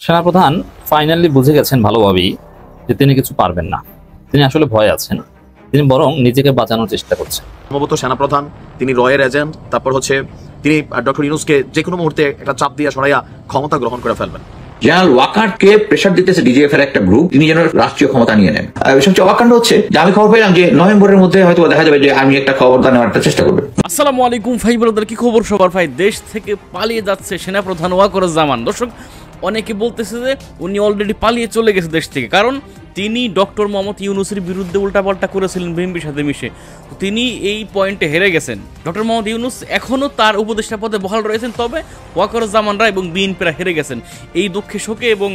সেনাপ্রধান ফাইনালি বুঝে গেছেন ভালোভাবেই যে তিনি কিছু পারবেন না। তিনি আসলে ভয়ে আছেন, তিনি বরং নিজেকে বাঁচানোর চেষ্টা করছেন। সম্ভবত সেনাপ্রধান তিনি রয়ের এজেন্ট, তারপর হচ্ছে তিনি ডক্টর ইউনূসকে যে কোনো মুহূর্তে একটা চাপ দিয়ে সরাইয়া ক্ষমতা গ্রহণ করে ফেলবেন। জেনারেল ওয়াকারকে প্রেশার দিতেছে ডিজিএফ এর একটা গ্রুপ, তিনি যেন রাষ্ট্রীয় ক্ষমতা নিয়ে নেন। সবচেয়ে অবাক কাণ্ড হচ্ছে যে আমি খবর পেলাম যে নভেম্বরের মধ্যে হয়তো দেখা যাবে যে আমি একটা ক্ষমতা নেওয়ার একটা চেষ্টা করবে। আসসালামু আলাইকুম ভাই ব্রাদার, কি খবর সবার? ভাই দেশ থেকে পালিয়ে যাচ্ছে সেনাপ্রধান ওয়াকারুজ্জামান। দর্শক, অনেকে বলতেছে যে উনি অলরেডি পালিয়ে চলে গেছে দেশ থেকে, কারণ তিনি ডক্টর মোহাম্মদ ইউনূসের বিরুদ্ধে উল্টাপাল্টা করেছিলেন বিএনপির সাথে মিশে। তিনি এই পয়েন্টে হেরে গেছেন। ডক্টর মোহাম্মদ ইউনূস এখনও তার উপদেষ্টা পদে বহাল রয়েছেন, তবে ওয়াকারুজ্জামানরা এবং বিএনপিরা হেরে গেছেন। এই দুঃখে শোকে এবং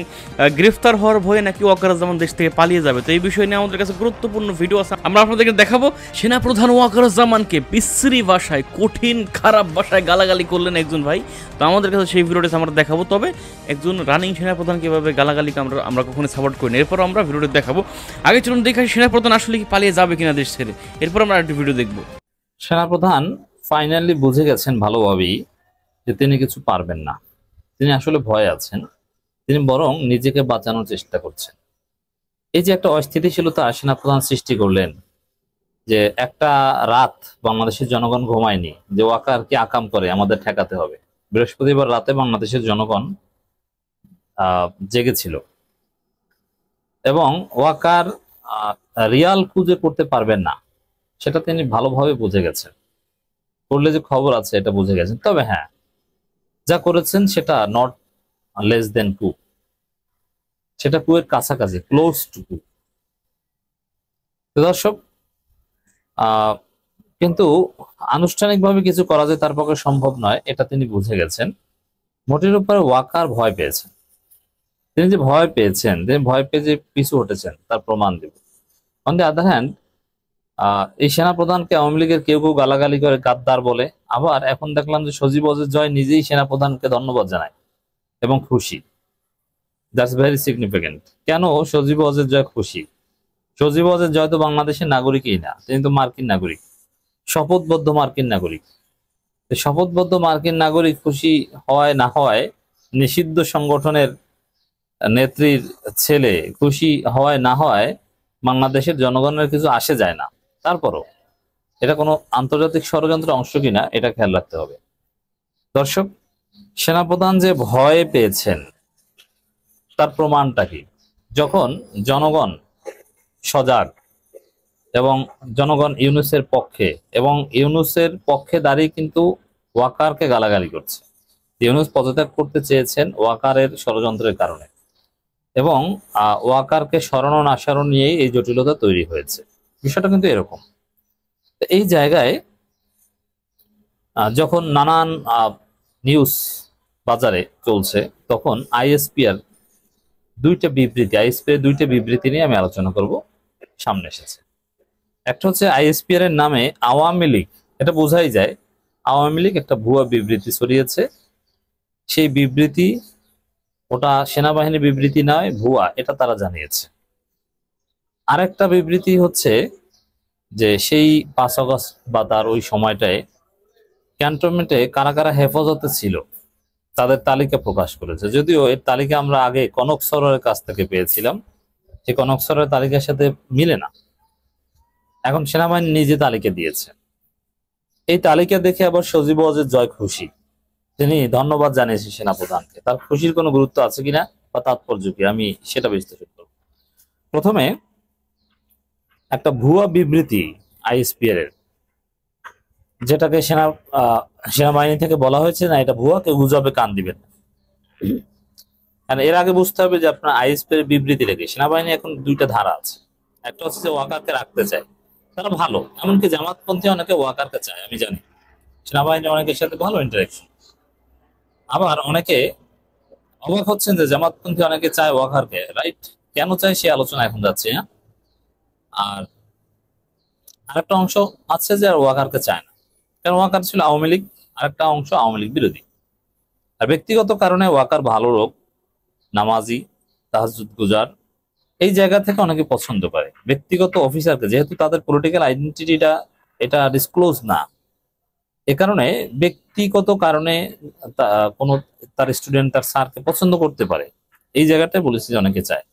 গ্রেফতার হওয়ার ভয়ে নাকি ওয়াকারুজ্জামান দেশ থেকে পালিয়ে যাবে। তো এই বিষয় নিয়ে আমাদের কাছে গুরুত্বপূর্ণ ভিডিও আছে, আমরা আপনাদেরকে দেখাবো। সেনাপ্রধান ওয়াকারুজ্জামানকে বিশ্রী ভাষায়, কঠিন খারাপ ভাষায় গালাগালি করলেন একজন ভাই। তো আমাদের কাছে সেই ভিডিওটা আমরা দেখাবো। তবে একজন রানিং সেনাপ্রধান কীভাবে গালাগালিকে আমরা কখনো সাপোর্ট করি না, এরপর আমরা ভিডিওটা দেখাবো। আগে চলুন দেখে সেনাপ্রধান আসলে কি পালিয়ে যাবে কিনা দেশ ছেড়ে, এরপর আমরা একটা ভিডিও দেখবো। সেনাপ্রধান ফাইনালি বুঝে গেছেন ভালোভাবেই যে তিনি কিছু পারবেন না, তিনি আসলে ভয়ে আছেন, তিনি বরং নিজেকে বাঁচানোর চেষ্টা করছেন। এই যে একটা অস্থিতিশীলতা সেনাপ্রধান সৃষ্টি করলেন, যে একটা রাত বাংলাদেশের জনগণ ঘুমায়নি, যে ওয়াকার কি আকাম করে আমাদের ঠেকাতে হবে। বৃহস্পতিবার রাতে বাংলাদেশের জনগণ জেগেছিল এবং ওয়াকার রিয়াল খুঁজে করতে পারবেন না, সেটা তিনি ভালোভাবে বুঝে গেছেন। করলে যে খবর আছে এটা বুঝে গেছেন। তবে হ্যাঁ, যা করেছেন সেটা নট লেস দেন কু, সেটা কুয়ের কাছাকাছি, ক্লোজ টু কু। দর্শক, কিন্তু আনুষ্ঠানিকভাবে কিছু করা যায় তার পক্ষে সম্ভব নয়, এটা তিনি বুঝে গেছেন। মোটের উপরে ওয়াকার ভয় পেয়েছেন। তিনি যে ভয় পেয়েছেন, তিনি ভয় পেয়ে যে পিছু হটেছেন তার প্রমাণ দেব। অন দি আদার হ্যান্ড, এই সেনাপ্রধানকে আওয়ামী লীগের কেউ কেউ গালাগালি করে গাদ্দার বলে। আবার এখন দেখলাম যে সজীব ওয়াজেদ জয় নিজেই সেনাপ্রধানকে ধন্যবাদ জানায় এবং খুশি। That's very significant. কেন সজীব ওয়াজেদ জয় খুশি? সজীব ওয়াজেদ জয় তো বাংলাদেশের নাগরিকই না, তিনি তো মার্কিন নাগরিক, শপথবদ্ধ মার্কিন নাগরিক। শপথবদ্ধ মার্কিন নাগরিক খুশি হওয়ায় না হওয়ায়, নিষিদ্ধ সংগঠনের নেত্রীর ছেলে খুশি হওয়ায় না হওয়ায় বাংলাদেশের জনগণের কিছু আসে যায় না। তারপরও এটা কোনো আন্তর্জাতিক ষড়যন্ত্রের অংশ কিনা এটা খেয়াল রাখতে হবে। দর্শক, সেনাপ্রধান যে ভয় পেয়েছেন তার প্রমাণটা কি? যখন জনগণ সজাগ এবং জনগণ ইউনূসের পক্ষে, এবং ইউনূসের পক্ষে দাঁড়িয়ে কিন্তু ওয়াকারকে গালাগালি করছে। ইউনূস পদত্যাগ করতে চেয়েছেন ওয়াকারের ষড়যন্ত্রের কারণে, এবং ওয়াকারকে সরানো না সরানো নিয়েই এই জটিলতা তৈরি হয়েছে। বিষয়টা কিন্তু এরকম। এই জায়গায় যখন নানান নিউজ বাজারে চলছে, তখন আইএসপিআর দুইটা বিবৃতি নিয়ে আমি আলোচনা করব, সামনে এসেছে। একটা হচ্ছে আইএসপিআর এর নামে আওয়ামী লীগ, এটা বোঝাই যায় আওয়ামী লীগ একটা ভুয়া বিবৃতি ছড়িয়েছে। সেই বিবৃতি, ওটা সেনাবাহিনীর বিবৃতি নয়, ভুয়া, এটা তারা জানিয়েছে। আরেকটা বিবৃতি হচ্ছে যে সেই 5 আগস্ট বা তার ওই সময়টায় ক্যান্টনমেন্টে কারা কারা হেফাজতে ছিল তাদের তালিকা প্রকাশ করেছে। যদিও এর তালিকা আমরা আগে কনক সরের কাছ থেকে পেয়েছিলাম, সেই কনক সরের তালিকার সাথে মিলে না। এখন সেনাবাহিনী নিজে তালিকা দিয়েছে। এই তালিকা দেখে আবার সজীব ওয়াজেদ জয় খুশি, তিনি ধন্যবাদ জানিয়েছেন সেনাপ্রধানকে। তার খুশির কোনো গুরুত্ব আছে কিনা বা তাৎপর্য কি, আমি সেটা বিশ্লেষণ করব। প্রথমে একটা ভুয়া বিবৃতি আইএসপিআর এর, যেটাকে সেনাবাহিনী থেকে বলা হয়েছে না এটা ভুয়া, কেউ গুজবে কান দিবেন না। কারণ এর আগে বুঝতে হবে যে আপনার আইএসপিআর এর বিবৃতি লেগে সেনাবাহিনী এখন দুইটা ধারা আছে। একটা হচ্ছে যে ওয়াকারকে রাখতে চায়, তারা ভালো, এমনকি জামাতপন্থী অনেকে ওয়াকারকে চায়, আমি জানি সেনাবাহিনী অনেকের সাথে ভালো ইন্টারাকশন। আবার অনেকে অবাক হচ্ছেন যে জামাতপন্থী অনেকে চায় ওয়াকারকে, রাইট? কেন চায় সে আলোচনা এখন যাচ্ছে। আর আরেকটা অংশ আছে যে ওয়াকারকে চায় না, কারণ ওয়াকার ছিল আওয়ামী লীগ, আরেকটা অংশ আওয়ামী লীগ বিরোধী। আর ব্যক্তিগত কারণে ওয়াকার ভালো লোক, নামাজি, তাহাজ্জুদ গুজার, এই জায়গা থেকে অনেকে পছন্দ করে। ব্যক্তিগত অফিসারকে, যেহেতু তাদের পলিটিক্যাল আইডেন্টিটিটা এটা ডিসক্লোজ না, এ কারণে ব্যক্তিগত কারণে কোনো তার স্টুডেন্ট তার স্যারকে পছন্দ করতে পারে, এই জায়গাটায় বলেছি যে অনেকে চায়,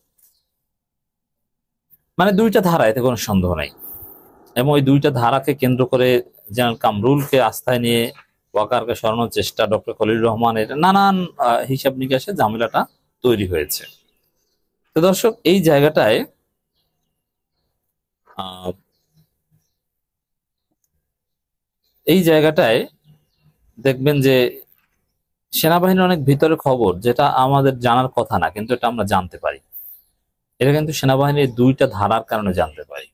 মানে দুইটা ধারা, এতে কোনো সন্দেহ নাই। এবং ওই দুইটা ধারাকে কেন্দ্র করে জেনারেল কামরুলকে আস্থায় নিয়ে ওয়াকারকে সরানোর চেষ্টা, ডক্টর খলিলুর রহমানের নানান হিসাব নিকাশে ঝামেলাটা তৈরি হয়েছে। তো দর্শক, এই জায়গাটায় দেখবেন যে সেনাবাহিনীর অনেক ভিতরের খবর যেটা আমাদের জানার কথা না, কিন্তু এটা আমরা জানতে পারি। এটা কিন্তু সেনাবাহিনীর দুইটা ধারার কারণে জানতে পারি।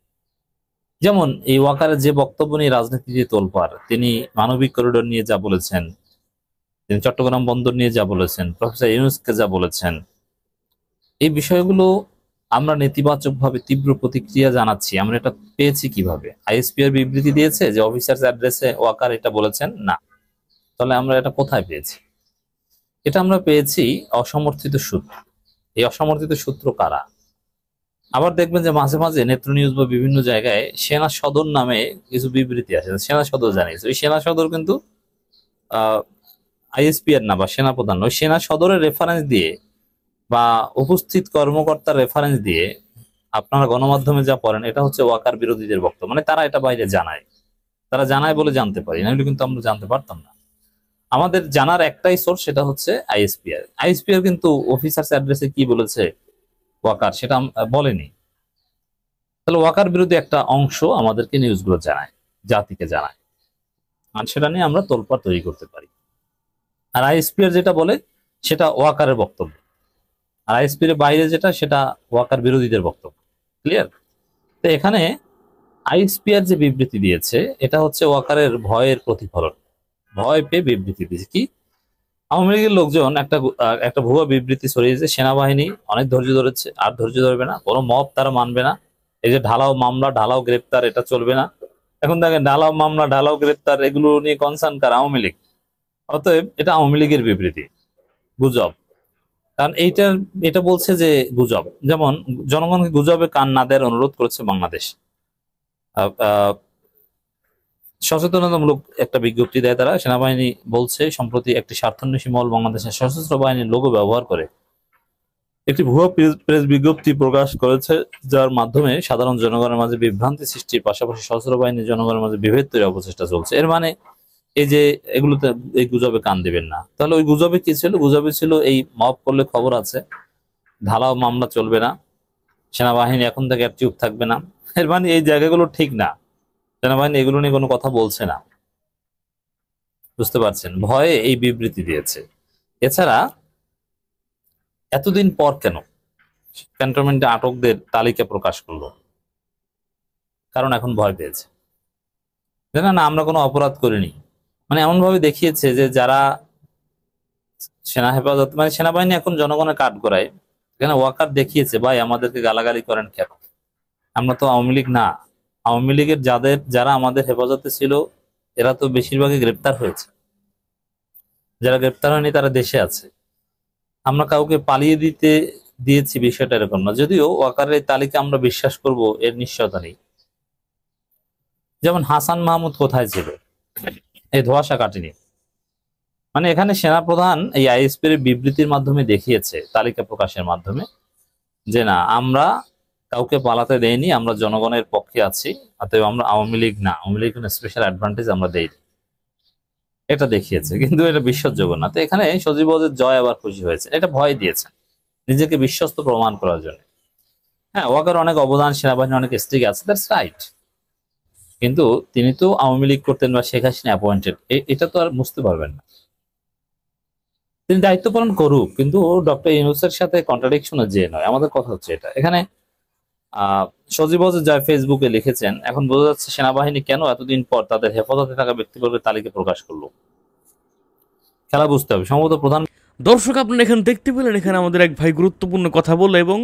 যেমন এই ওয়াকারের যে বক্তব্য নিয়ে রাজনীতি যে তোলপাড়, তিনি মানবিক করিডোর নিয়ে যা বলেছেন, তিনি চট্টগ্রাম বন্দর নিয়ে যা বলেছেন, প্রফেসর ইউনূসকে যা বলেছেন, এই বিষয়গুলো আমরা নেতিবাচকভাবে তীব্র প্রতিক্রিয়া জানাচ্ছি। আমরা এটা পেয়েছি কিভাবে? আইএসপিআর বিবৃতি দিয়েছে যে অফিসার্স অ্যাড্রেসে ওয়াকার এটা বলেছেন না। তাহলে আমরা এটা কোথায় পেয়েছি? এটা আমরা পেয়েছি অসমর্থিত সূত্র। এই অসমর্থিত সূত্র কারা? আবার দেখবেন যে মাঝে মাঝে নেত্র নিউজ বা বিভিন্ন জায়গায় সেনা সদর নামে কিছু বিবৃতি আসে, সেনা সদর জানিয়েছে। ওই সেনা সদর কিন্তু আইএসপিআর না বা সেনাপ্রধান, ওই সেনা সদরের রেফারেন্স দিয়ে বা উপস্থিত কর্মকর্তার রেফারেন্স দিয়ে আপনারা গণমাধ্যমে যা পড়েন, এটা হচ্ছে ওয়াকার বিরোধীদের বক্তব্য। মানে তারা এটা বাইরে জানায়, তারা জানায় বলে জানতে পারি, নাহলে কিন্তু আমরা জানতে পারতাম না। আমাদের জানার একটাই সোর্স, সেটা হচ্ছে আইএসপিআর। আইএসপিআর কিন্তু অফিসার্স অ্যাড্রেসে কি বলেছে ওয়াকার সেটা বলেনি। তাহলে ওয়াকার বিরোধী একটা অংশ আমাদেরকে নিউজগুলো জানায়, জাতিকে জানায়, আর সেটা নিয়ে আমরা তোলপাড় তৈরি করতে পারি। আর আইএসপিআর যেটা বলে সেটা ওয়াকারের বক্তব্য, আর আইএসপিআর বাইরে যেটা সেটা ওয়াকার বিরোধীদের বক্তব্য। ক্লিয়ার? তো এখানে আইএসপিআর যে বিবৃতি দিয়েছে এটা হচ্ছে ওয়াকারের ভয়ের প্রতিফলন। ভয় পেয়ে বিবৃতি দিয়েছে। কি? আওয়ামী লীগের লোকজন একটা ভুয়া বিবৃতি ছড়িয়েছে, সেনাবাহিনী অনেক ধৈর্য ধরেছে, আর ধৈর্য ধরবে না, কোনো মব তারা মানবে না, এই যে ঢালাও মামলা ঢালাও গ্রেপ্তার এটা চলবে না। এখন দেখেন ঢালাও মামলা ঢালাও গ্রেপ্তার এগুলো নিয়ে কনসার্ন কার? আওয়ামী লীগ। অতএব এটা আওয়ামী লীগের বিবৃতি, গুজব। কারণ এটা বলছে যে গুজব, যেমন জনগণকে গুজবে কান না দেওয়ার অনুরোধ করেছে বাংলাদেশ। সচেতনতামূলক একটা বিজ্ঞপ্তি দেয় তারা। সেনাবাহিনী বলছে সম্প্রতি একটি স্বার্থান্বেষী মহল বাংলাদেশের সশস্ত্র বাহিনীর লোগো ব্যবহার করে একটি ভুয়া প্রেস বিজ্ঞপ্তি প্রকাশ করেছে, যার মাধ্যমে সাধারণ জনগণের মাঝে বিভ্রান্তি সৃষ্টির পাশাপাশি সশস্ত্র বাহিনীর জনগণের মাঝে বিভেদ তৈরি অপচেষ্টা চলছে। এর মানে এই যে এগুলোতে এই গুজবে কান দিবেন না। তাহলে ওই গুজবে কি ছিল? গুজবে ছিল এই মব করলে খবর আছে, ঢালাও মামলা চলবে না, সেনাবাহিনী এখন থেকে আর চুপ থাকবে না। এর মানে এই জায়গাগুলো ঠিক না, সেনাবাহিনী এগুলো নিয়ে কোনো কথা বলছে না। বুঝতে পারছেন? ভয়ে এই বিবৃতি দিয়েছে। এছাড়া এতদিন পর কেন ক্যান্টনমেন্টে আটকদের তালিকা প্রকাশ করলো? কারণ এখন ভয় পেয়েছে, না না আমরা কোনো অপরাধ করিনি। মানে এমন ভাবে দেখিয়েছে যে যারা সেনা হেফাজত, মানে সেনাবাহিনী এখন জনগণের কাঠ গড়ায়। এখানে ওয়াকার দেখিয়েছে, ভাই আমাদেরকে গালাগালি করেন কেন? আমরা তো আওয়ামী লীগ না। আওয়ামী লীগের যারা আমাদের হেফাজতে ছিল এরা তো বেশিরভাগই গ্রেপ্তার হয়েছে, যারা গ্রেপ্তার হয়নি তারা দেশে আছে। আমরা কাউকে পালিয়ে দিয়েছি বিষয়টা এরকম না, যদিও ওয়াকারের এই তালিকা আমরা বিশ্বাস করব এর নিশ্চয়তা নেই। যেমন হাসান মাহমুদ কোথায় ছিল? এই ধোঁয়াশা কাটেনি। মানে এখানে সেনাপ্রধান এই আইএসপির বিবৃতির মাধ্যমে দেখিয়েছে, তালিকা প্রকাশের মাধ্যমে, যে না আমরা কাউকে পালাতে দেয়নি, আমরা জনগণের পক্ষে আছি, অতএব আমরা আওয়ামী লীগ না, আওয়ামী লীগ স্পেশাল অ্যাডভান্টেজ আমরা দেইনি, এটা দেখিয়েছে। কিন্তু এটা বিশ্বাসযোগ্য না। তো এখানে সজীব ওয়াজেদ জয় আবার খুশি হয়েছে, এটা ভয় দিয়েছেন নিজেকে বিশ্বস্ত প্রমাণ করার জন্য। হ্যাঁ, ওয়াকার অনেক অবদান, সেনাবাহিনী অনেক স্ট্রিক আছে, দ্যাটস রাইট, কিন্তু তিনি তো আওয়ামী লীগ করতেন বা শেখ হাসিনা অ্যাপয়েন্টেড, এটা তো আর বুঝতে পারবেন না। তিনি দায়িত্ব পালন করুক, কিন্তু ডক্টর ইউনূসের সাথে কন্ট্রাডিকশনে যে নয়। আমাদের কথা হচ্ছে এটা। এখানে সজীব ওয়াজেদ জয় ফেসবুকে লিখেছেন, এখন বোঝা যাচ্ছে সেনাবাহিনী কেন এতদিন পর তাদের হেফাজতে থাকা ব্যক্তিবর্গের তালিকা প্রকাশ করলো। খেলা বুঝতে হবে। সম্ভবত প্রধান দর্শক আপনারা এখানে দেখতে পেলেন, এখানে আমাদের এক ভাই গুরুত্বপূর্ণ কথা বললো, এবং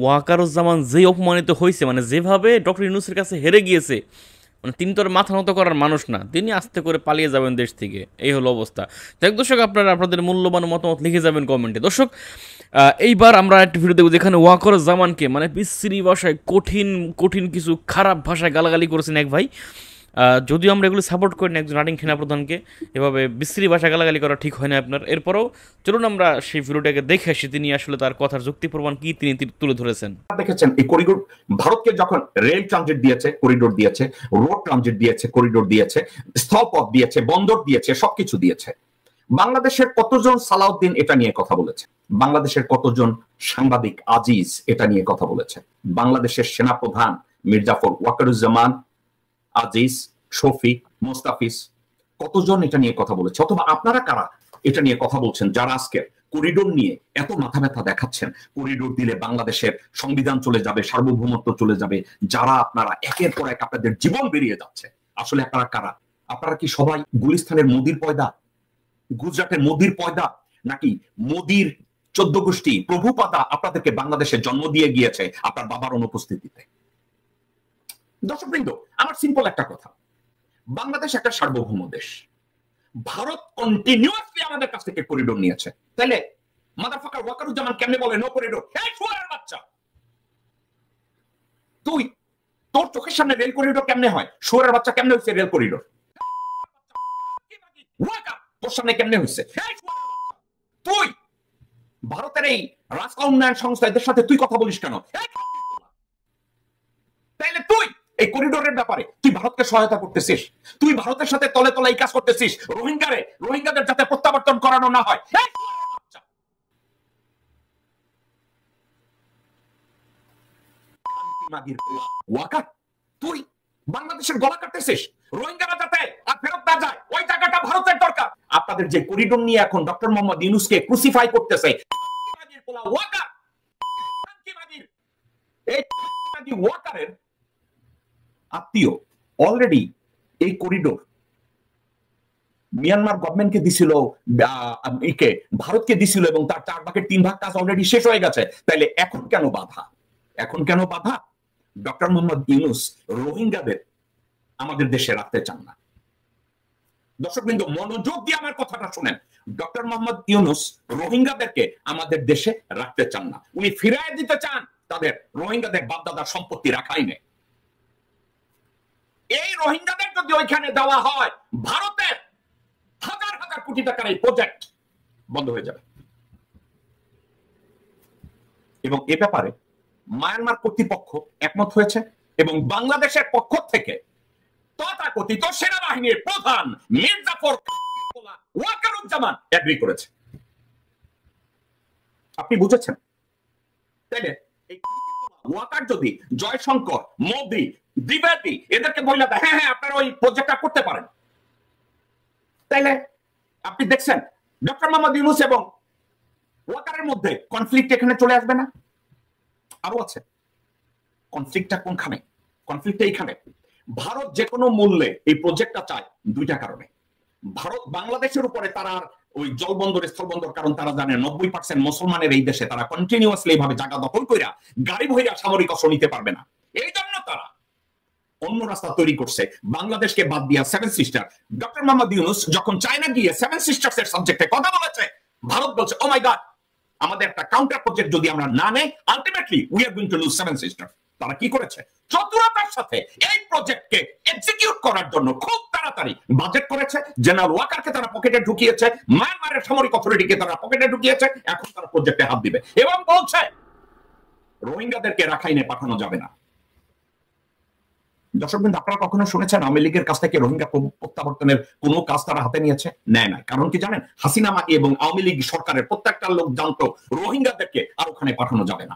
ওয়াকারুজ্জামান যেই অপমানিত হয়েছে, মানে যেভাবে ডক্টর ইউনূসের কাছে হেরে গিয়েছে, মানে তিনি তো আর মাথা নত করার মানুষ না, তিনি আস্তে করে পালিয়ে যাবেন দেশ থেকে, এই হলো অবস্থা। দেখ দর্শক, আপনারা আপনাদের মূল্যবান মতামত লিখে যাবেন কমেন্টে। দর্শক, এইবার আমরা একটা ভিডিও দেখব যেখানে ওয়াকারুজ্জামানকে মানে বিশ্রী ভাষায় কঠিন কিছু খারাপ ভাষায় গালাগালি করেছেন এক ভাই। যদিও আমরা এগুলো সাপোর্ট করি না, একজন রানিং সেনাপ্রধানকে এভাবে বিশ্রী ভাষা গালাগালি করা ঠিক হয় না আপনার। এরপরেও চলুন আমরা সেই ভিডিওটাকে দেখে আসি, তিনি আসলে তার কথার যুক্তি প্রমাণ কি তিনি তুলে ধরেছেন। দেখেছেন এই করিডোর ভারতকে যখন রেল ট্রানজিট দিয়েছে, করিডোর দিয়েছে, রোড ট্রানজিট দিয়েছে, করিডোর দিয়েছে, স্থলপথ দিয়েছে, বন্দর দিয়েছে, সবকিছু দিয়েছে। বাংলাদেশের কতজন সালাউদ্দিন এটা নিয়ে কথা বলেছে? বাংলাদেশের কতজন সাংবাদিক আজিজ এটা নিয়ে কথা বলেছে? বাংলাদেশের সেনাপ্রধান মির্জাফর ওয়াকারুজ্জামান, আজিজ, শফিক, মোস্তাফিজ কতজন এটা নিয়ে কথা বলেছে? অথবা আপনারা কারা এটা নিয়ে কথা বলছেন, যারা আজকে করিডোর নিয়ে এত মাথা ব্যথা দেখাচ্ছেন? করিডোর দিলে বাংলাদেশের সংবিধান চলে যাবে, সার্বভৌমত্ব চলে যাবে, যারা আপনারা একের পর এক আপনাদের জীবন বেরিয়ে যাচ্ছে। আসলে আপনারা কারা? আপনারা কি সবাই গুলিস্তানের মোদির পয়দা, গুজরাটের মোদির পয়দা, নাকি মোদির 14 গোষ্ঠী প্রভুপাদা আপনাদেরকে বাংলাদেশে জন্ম দিয়ে গিয়েছে আপনার বাবার অনুপস্থিতিতে? দর্শকবৃন্দ, আমার সিম্পল একটা কথা, বাংলাদেশ একটা সার্বভৌম দেশ। ভারত কন্টিনিউয়াসলি আমাদের কাছ থেকে করিডোর নিয়েছে। তাহলে মাদারফাকার ওয়াকারুজ্জামান কেমনে বলে নো করিডোর? এই শুয়ারের বাচ্চা, তুই তোর চোখের সামনে রেল করিডোর কেমনে হয়? শুয়ারের বাচ্চা, কেমনে হচ্ছে রেল করিডোর? তোর সামনে কেমনে হচ্ছে? তুই ভারতের এই রাস্তা উন্নয়ন সংস্থা এদের সাথে তুই কথা বলিস কেন? তাইলে তুই এই করিডোরের ব্যাপারে তুই ভারতকে সহায়তা করতেছিস, তুই ভারতের সাথে তলে তলে এই কাজ করতেছিস রোহিঙ্গাদের যাতে প্রত্যাবর্তন করানো না হয়। ওয়াকার, তুই বাংলাদেশের গলা কাটতেছিস রোহিঙ্গারা যাতে আর ফেরত না যায়, ওই জায়গাটা ভারতের দরকার। আপনাদের যে করিডোর নিয়ে এখন ডক্টর মোহাম্মদ ইউনূসকে ক্রুসিফাই করতেছে, ওয়াকার এই ওয়াকারের আত্মীয় অলরেডি এই করিডোর মিয়ানমার গভর্নমেন্টকে দিছিল, ভারতকে দিছিল, এবং তার 4 ভাগের 3 ভাগ কাজ অলরেডি শেষ হয়ে গেছে। তাইলে এখন কেন বাধা? এখন কেন বাধা? ডক্টর মোহাম্মদ ইউনূস রোহিঙ্গাদের আমাদের দেশে রাখতে চান না। দর্শকবৃন্দ, মনোযোগ দিয়ে আমার কথাটা শুনেন। ডক্টর মোহাম্মদ ইউনূস রোহিঙ্গাদেরকে আমাদের দেশে রাখতে চান না, উনি ফিরিয়ে দিতে চান তাদের রোহিঙ্গাদের বাপদাদার সম্পত্তি রাখাইনে। এই রোহিঙ্গাদের যদি ওইখানে দেওয়া হয়, ভারতের হাজার হাজার কোটি টাকার এই প্রজেক্ট বন্ধ হয়ে যাবে। এবং এ ব্যাপারে মায়ানমার কর্তৃপক্ষ একমত হয়েছে, এবং বাংলাদেশের পক্ষ থেকে তথাকথিত সেনাবাহিনীর প্রধান মির্জাফর ওয়াকারুজ্জামান এগ্রি করেছে। আপনি বুঝেছেন? তাইলে এই ওয়াকার যদি জয়শঙ্কর, মোদি, দ্বিবেদী এদেরকে বললে হ্যাঁ হ্যাঁ আপনারা ওই প্রজেক্টটা করতে পারেন, তাইলে আপনি দেখছেন ডক্টর মোহাম্মদ ইউনূস এবং ওয়াকারের মধ্যে কনফ্লিক্ট এখানে চলে আসবে না? আরো আছে কনফ্লিক্টটা কোনখানে? কনফ্লিক্টটা এইখানে। ভারত যে কোনো মূল্যে এই প্রজেক্টটা চায় 2টা কারণে। ভারত বাংলাদেশের উপরে তারা ওই জলবন্দর, স্থলবন্দর, কারণ তারা জানে 90% মুসলমানের এই দেশে, তারা কন্টিনিউয়াসলি এইভাবে জায়গা দখল কইরা গাড়ি ভইরা সামরিক অস্ত্র নিতে পারবে না। এই জন্য তারা অন্য রাস্তা তৈরি করছে, বাংলাদেশকে বাদ দিয়া 7 সিস্টার। ডক্টর মোহাম্মদ ইউনূস যখন চায়না গিয়ে 7 সিস্টার্স এর সাবজেক্টে কথা বলেছে, ভারত বলছে ও মাই গড, আমাদের একটা কাউন্টার প্রজেক্ট যদি আমরা না নেই, ultimately we are going to lose 7 sister. তারা কি করেছে? চতুরতার সাথে এই প্রজেক্টকে এক্সিকিউট করার জন্য খুব তাড়াতাড়ি বাজেট করেছে। জেনারেল ওয়াকারকে তারা পকেটে ঢুকিয়েছে, মায়ানমারের সামরিক অথরিটিকে তারা পকেটে ঢুকিয়েছে। এখন তারা প্রজেক্টে হাত দিবে এবং বলছে রোহিঙ্গাদেরকে রাখাইনে পাঠানো যাবে না। দর্শকবৃন্দ, আপনারা কখনো শুনেছেন আওয়ামী লীগের কাছ থেকে রোহিঙ্গা প্রত্যাবর্তনের কোনো কাজ তারা হাতে নিয়েছে? নেয় না। কারণ কি জানেন? হাসিনা মাটি এবং আওয়ামী লীগ সরকারের প্রত্যেকটা লোক জানতো রোহিঙ্গাদেরকে আর ওখানে পাঠানো যাবে না।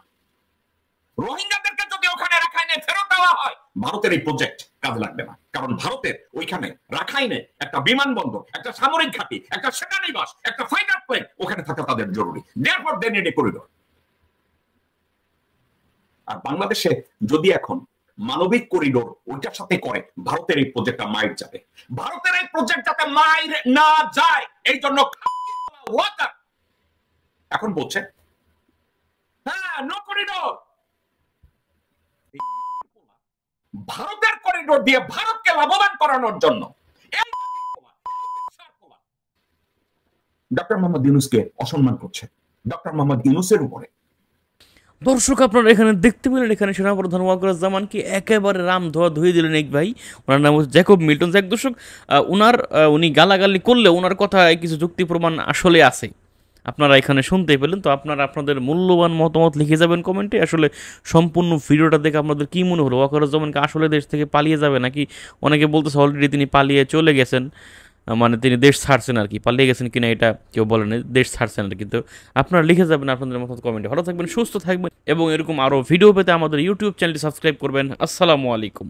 রোহিঙ্গাদেরকে যদি ওখানে রাখাইনে ফেরত দেওয়া হয়, ভারতের এই প্রজেক্ট কাজে লাগবে না। কারণ ভারতের ওইখানে রাখাইনে একটা বিমানবন্দর, একটা সামরিক ঘাঁটি, একটা সেনানিবাস, একটা ফাইটার প্লেন ওখানে থাকা তাদের জরুরি। Therefore they need a corridor. আর বাংলাদেশে যদি এখন মানবিক করিডোর ওইটার সাথে করে, ভারতের এই প্রজেক্টটা মাইর যাবে। ভারতের এই প্রজেক্ট যাতে মাইর না যায় এই জন্য এখন বলছে হ্যাঁ নো করিডোর। ভারতের করিডোর দিয়ে ভারতকে লাভবান করানোর জন্য ডক্টর মোহাম্মদ ইউনূসকে অসম্মান করছে। ডক্টর মোহাম্মদ ইউনূসের উপরে দর্শক আপনারা এখানে দেখতে পেলেন, এখানে সেনাপ্রধান ওয়াকারুজ্জামানকে একেবারে রাম ধোয়া ধুয়ে দিলেন এক ভাই, ওনার নাম হচ্ছে জ্যাকব মিল্টন। এক দর্শক, উনি গালাগালি করলে ওনার কথায় কিছু যুক্তি প্রমাণ আসলে আছে, আপনারা এখানে শুনতেই পেলেন। তো আপনারা আপনাদের মূল্যবান মতামত লিখে যাবেন কমেন্টে। আসলে সম্পূর্ণ ভিডিওটা দেখে আপনাদের কী মনে হলো? ওয়াকারুজ্জামানকে আসলে দেশ থেকে পালিয়ে যাবে, নাকি অনেকে বলতেছে অলরেডি তিনি পালিয়ে চলে গেছেন, মানে তিনি দেশ ছাড়ছেন আর কি, পালিয়ে গেছেন কিনা এটা কেউ বলেন, দেশ ছাড়ছেন আর কি। তো আপনারা লিখে যাবেন আপনাদের মতামত কমেন্টে। ভালো থাকবেন, সুস্থ থাকবেন এবং এরকম আরও ভিডিও পেতে আমাদের ইউটিউব চ্যানেলটি সাবস্ক্রাইব করবেন। আসসালামু আলাইকুম।